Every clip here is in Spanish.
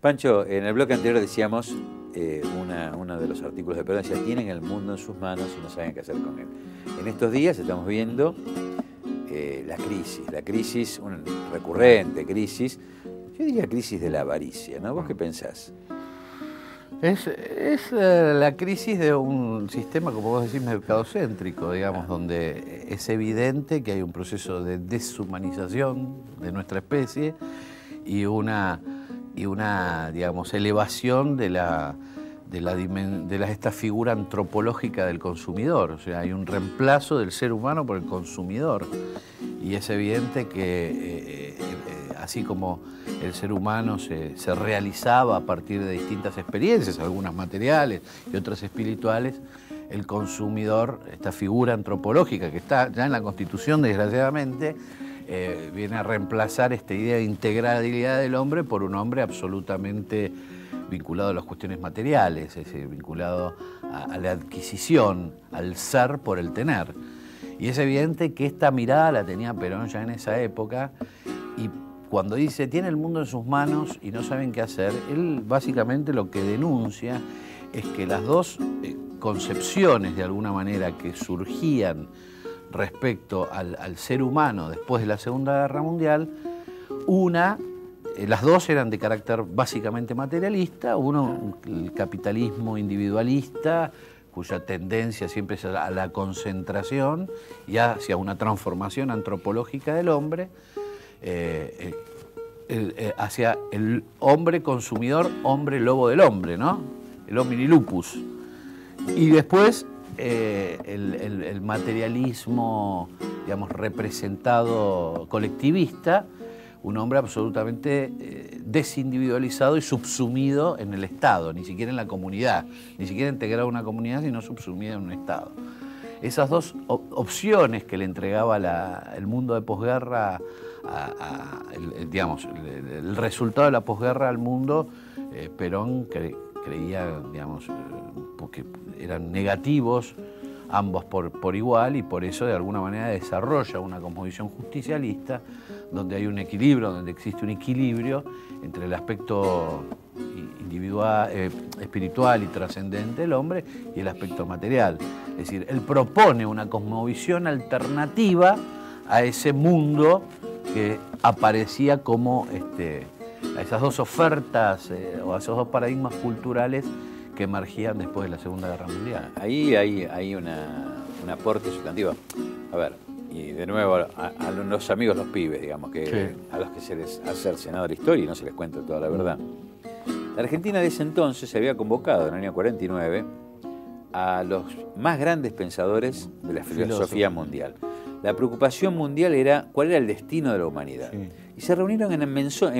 Pancho, en el bloque anterior decíamos, uno de los artículos de Perón decía, tienen el mundo en sus manos y no saben qué hacer con él. En estos días estamos viendo la crisis, una recurrente crisis, yo diría crisis de la avaricia, ¿no? ¿Vos qué pensás? Es la crisis de un sistema, como vos decís, mercadocéntrico, digamos, donde es evidente que hay un proceso de deshumanización de nuestra especie y una digamos, elevación de esta figura antropológica del consumidor. O sea, hay un reemplazo del ser humano por el consumidor. Y es evidente que así como el ser humano se realizaba a partir de distintas experiencias, algunas materiales y otras espirituales, el consumidor, esta figura antropológica que está ya en la Constitución, desgraciadamente, viene a reemplazar esta idea de integralidad del hombre por un hombre absolutamente vinculado a las cuestiones materiales, es decir, vinculado a la adquisición, al ser por el tener. Y es evidente que esta mirada la tenía Perón ya en esa época, y cuando dice, tiene el mundo en sus manos y no saben qué hacer, él básicamente lo que denuncia es que las dos concepciones, de alguna manera, que surgían respecto al ser humano después de la Segunda Guerra Mundial, las dos eran de carácter básicamente materialista, uno el capitalismo individualista, cuya tendencia siempre es a la concentración y hacia una transformación antropológica del hombre, hacia el hombre consumidor, hombre lobo del hombre, ¿no? El homini lupus. Y después el materialismo, digamos, representado colectivista, un hombre absolutamente desindividualizado y subsumido en el Estado, ni siquiera en la comunidad, ni siquiera integrado en una comunidad, sino subsumido en un Estado. Esas dos opciones que le entregaba el mundo de posguerra, digamos, el resultado de la posguerra al mundo, Perón creía, digamos, porque eran negativos ambos por igual, y por eso de alguna manera desarrolla una cosmovisión justicialista donde hay un equilibrio, donde existe un equilibrio entre el aspecto individual, espiritual y trascendente del hombre y el aspecto material. Es decir, él propone una cosmovisión alternativa a ese mundo que aparecía como a esas dos ofertas o a esos dos paradigmas culturales que emergían después de la Segunda Guerra Mundial. Ahí hay un aporte sustantivo. A ver, y de nuevo a los amigos, los pibes, digamos, que sí, a los que se les ha cercenado la historia y no se les cuenta toda la verdad. La Argentina de ese entonces se había convocado en el año 49 a los más grandes pensadores de la filosofía mundial. La preocupación mundial era cuál era el destino de la humanidad. Sí. Y se reunieron en Mendoza,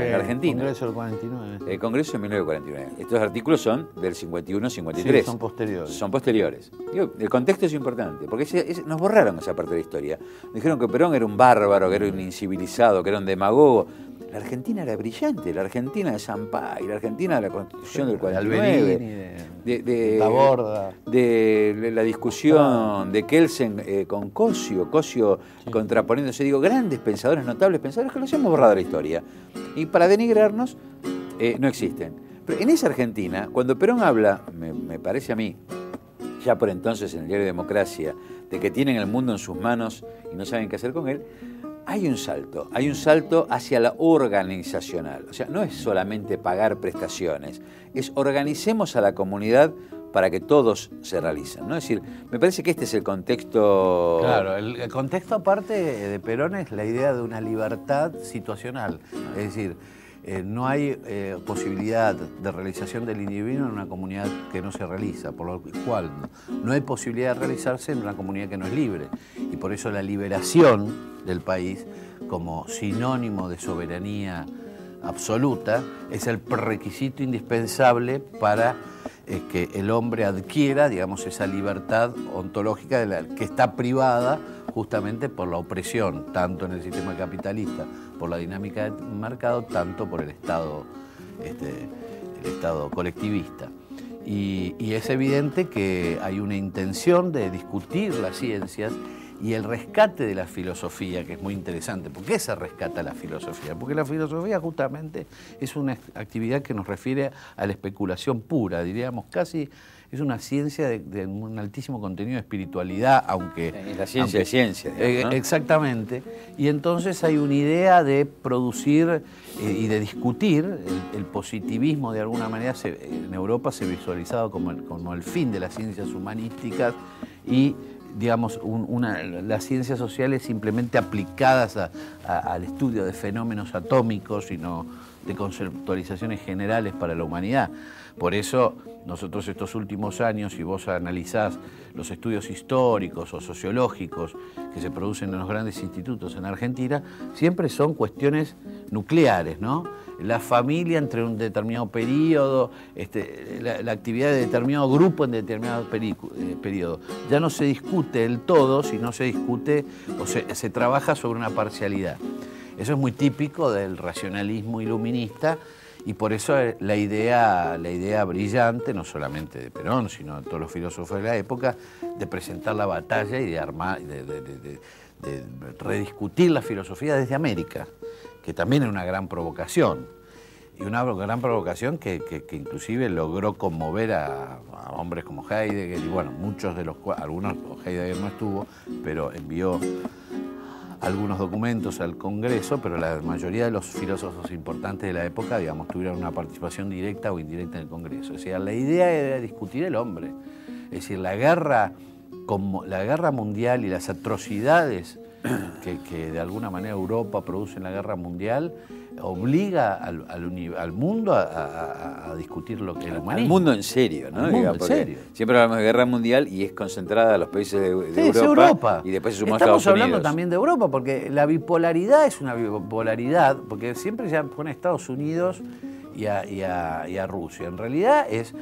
en Argentina. El Congreso del 49. El Congreso de 1949. Estos artículos son del 51-53. Sí, son posteriores. Son posteriores. Digo, el contexto es importante, porque nos borraron esa parte de la historia. Dijeron que Perón era un bárbaro, que era un incivilizado, que era un demagogo. La Argentina era brillante, la Argentina de Sampaio, la Argentina de la Constitución del 49, de Taborda, de la discusión de Kelsen con Cosio sí, contraponiéndose, digo, grandes pensadores, notables pensadores que los hemos borrado de la historia. Y para denigrarnos, no existen. Pero en esa Argentina, cuando Perón habla, me parece a mí, ya por entonces en el diario Democracia, de que tienen el mundo en sus manos y no saben qué hacer con él, hay un salto hacia la organizacional. O sea, no es solamente pagar prestaciones, es organicemos a la comunidad para que todos se realicen, ¿no? Es decir, me parece que este es el contexto... Claro, el contexto aparte de Perón es la idea de una libertad situacional. Es decir, no hay posibilidad de realización del individuo en una comunidad que no se realiza, por lo cual no hay posibilidad de realizarse en una comunidad que no es libre. Y por eso la liberación del país, como sinónimo de soberanía absoluta, es el prerequisito indispensable para que el hombre adquiera, digamos, esa libertad ontológica que está privada justamente por la opresión, tanto en el sistema capitalista, por la dinámica del mercado, tanto por el Estado colectivista. Y es evidente que hay una intención de discutir las ciencias y el rescate de la filosofía, que es muy interesante. ¿Por qué se rescata la filosofía? Porque la filosofía justamente es una actividad que nos refiere a la especulación pura, diríamos casi. Es una ciencia de un altísimo contenido de espiritualidad, aunque... La ciencia de ciencia, digamos, ¿no? Exactamente. Y entonces hay una idea de producir y de discutir el positivismo, de alguna manera, en Europa se ha visualizado como el fin de las ciencias humanísticas y, digamos, las ciencias sociales simplemente aplicadas al estudio de fenómenos atómicos y no de conceptualizaciones generales para la humanidad. Por eso nosotros estos últimos años, si vos analizás los estudios históricos o sociológicos que se producen en los grandes institutos en Argentina, siempre son cuestiones nucleares, ¿no? La familia entre un determinado periodo, la actividad de determinado grupo en determinado periodo. Ya no se discute el todo, sino se discute o se trabaja sobre una parcialidad. Eso es muy típico del racionalismo iluminista y por eso la idea brillante, no solamente de Perón, sino de todos los filósofos de la época, de presentar la batalla y de armar, de rediscutir la filosofía desde América, que también es una gran provocación. Y una gran provocación que inclusive logró conmover a hombres como Heidegger, y bueno, muchos de los cuales, algunos, Heidegger no estuvo, pero envió algunos documentos al Congreso, pero la mayoría de los filósofos importantes de la época, digamos, tuvieron una participación directa o indirecta en el Congreso. O sea, la idea era discutir el hombre. Es decir, la guerra mundial y las atrocidades que de alguna manera Europa produce en la guerra mundial obliga al mundo a discutir lo que es el humanismo. Al mundo en serio, ¿no? Al mundo en serio. Siempre hablamos de guerra mundial y es concentrada a los países de Sí, Europa, es Europa. Y después se sumó a Estados Unidos. Estamos hablando también de Europa, porque la bipolaridad es una bipolaridad, porque siempre se pone a Estados Unidos y a Rusia. En realidad es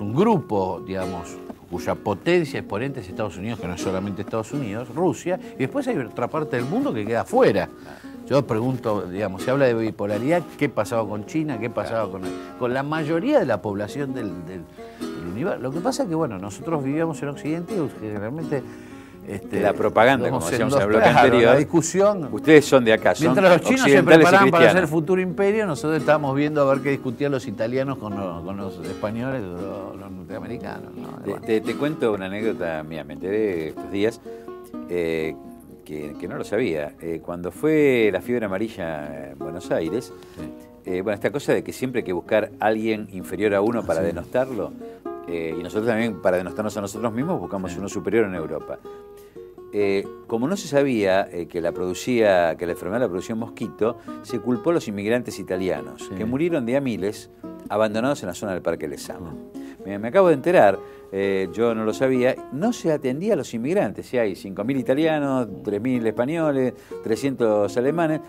un grupo, digamos, cuya potencia exponente es Estados Unidos, que no es solamente Estados Unidos, Rusia, y después hay otra parte del mundo que queda afuera. Yo pregunto, digamos, se habla de bipolaridad, ¿qué pasaba con China? ¿Qué pasaba con la mayoría de la población del universo? Lo que pasa es que, bueno, nosotros vivíamos en Occidente y generalmente... la propaganda, como decíamos en el bloque claro, anterior. La discusión. Ustedes son de acá, son mientras los chinos se occidentales preparaban y para hacer cristianos. el futuro imperio, nosotros estábamos viendo a ver qué discutían los italianos con los españoles, los norteamericanos, ¿no? Bueno. Te cuento una anécdota mía, me enteré estos días, que no lo sabía. Cuando fue la fiebre amarilla en Buenos Aires, bueno, esta cosa de que siempre hay que buscar a alguien inferior a uno para denostarlo, y nosotros también, para denostarnos a nosotros mismos, buscamos uno superior en Europa. Como no se sabía que la enfermedad la producía un mosquito, se culpó a los inmigrantes italianos, que murieron de a miles abandonados en la zona del Parque Lezama. Me acabo de enterar, yo no lo sabía, no se atendía a los inmigrantes. Si hay 5.000 italianos, 3.000 españoles, 300 alemanes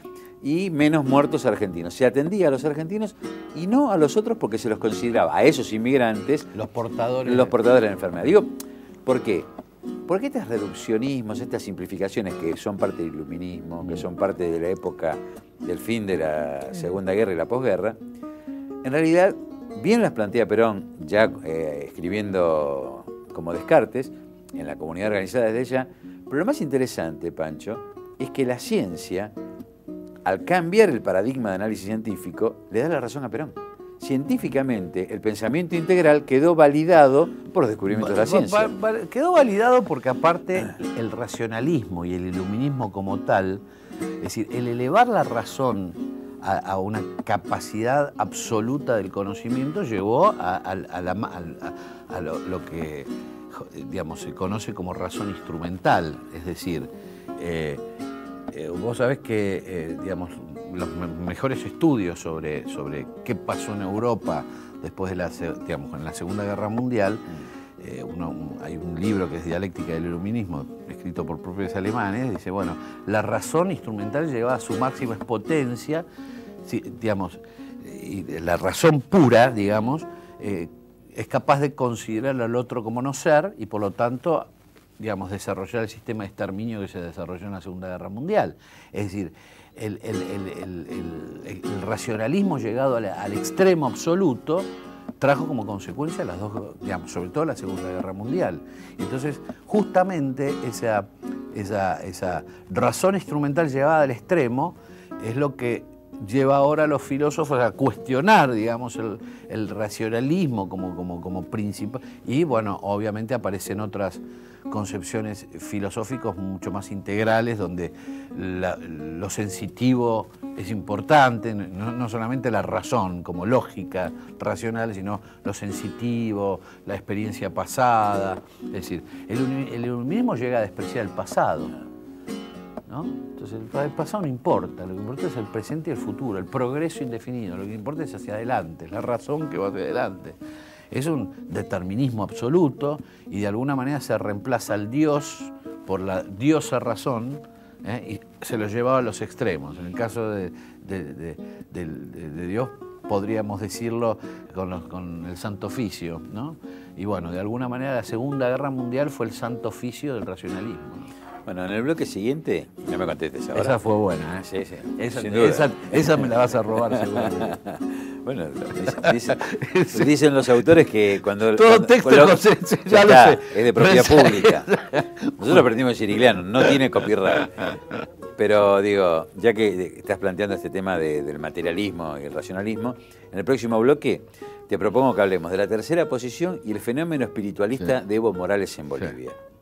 y menos muertos argentinos. Se atendía a los argentinos y no a los otros porque se los consideraba a esos inmigrantes los portadores de la enfermedad. Digo, ¿por qué? Porque estos reduccionismos, estas simplificaciones que son parte del iluminismo, que son parte de la época del fin de la Segunda Guerra y la posguerra, en realidad bien las plantea Perón, ya escribiendo como Descartes, en la comunidad organizada desde ella, pero lo más interesante, Pancho, es que la ciencia, al cambiar el paradigma de análisis científico, le da la razón a Perón. Científicamente, el pensamiento integral quedó validado por los descubrimientos de la ciencia. Quedó validado porque aparte el racionalismo y el iluminismo como tal, es decir, el elevar la razón a una capacidad absoluta del conocimiento llevó a lo que, digamos, se conoce como razón instrumental. Es decir, vos sabés que, digamos, los mejores estudios sobre qué pasó en Europa después de en la Segunda Guerra Mundial, hay un libro que es Dialéctica del Iluminismo, escrito por propios alemanes, dice, bueno, la razón instrumental llegaba a su máxima potencia, digamos, y la razón pura, digamos, es capaz de considerar al otro como no ser y por lo tanto, digamos, desarrollar el sistema de exterminio que se desarrolló en la Segunda Guerra Mundial. Es decir, el racionalismo llegado al extremo absoluto trajo como consecuencia las dos, digamos, sobre todo la Segunda Guerra Mundial. Entonces, justamente esa razón instrumental llevada al extremo es lo que lleva ahora a los filósofos a cuestionar, digamos, el racionalismo como principal. Y bueno, obviamente aparecen otras concepciones filosóficas mucho más integrales, donde lo sensitivo es importante, no solamente la razón como lógica racional, sino lo sensitivo, la experiencia pasada. Es decir, el iluminismo llega a despreciar el pasado, ¿no? Entonces el pasado no importa, lo que importa es el presente y el futuro, el progreso indefinido, lo que importa es hacia adelante, la razón que va hacia adelante. Es un determinismo absoluto y de alguna manera se reemplaza al Dios por la diosa razón, y se lo lleva a los extremos. En el caso de Dios podríamos decirlo con el Santo Oficio, ¿no? Y bueno, de alguna manera la Segunda Guerra Mundial fue el Santo Oficio del racionalismo, ¿no? Bueno, en el bloque siguiente, no me contestes ahora. Esa fue buena, ¿eh? Sí, sí. Esa me la vas a robar, seguro. Bueno, dicen los autores que cuando... Todo texto ya lo sé. Es de propiedad pública. Nosotros aprendimos sirigliano, no tiene copyright. Pero digo, ya que estás planteando este tema del materialismo y el racionalismo, en el próximo bloque te propongo que hablemos de la tercera posición y el fenómeno espiritualista de Evo Morales en Bolivia. Sí.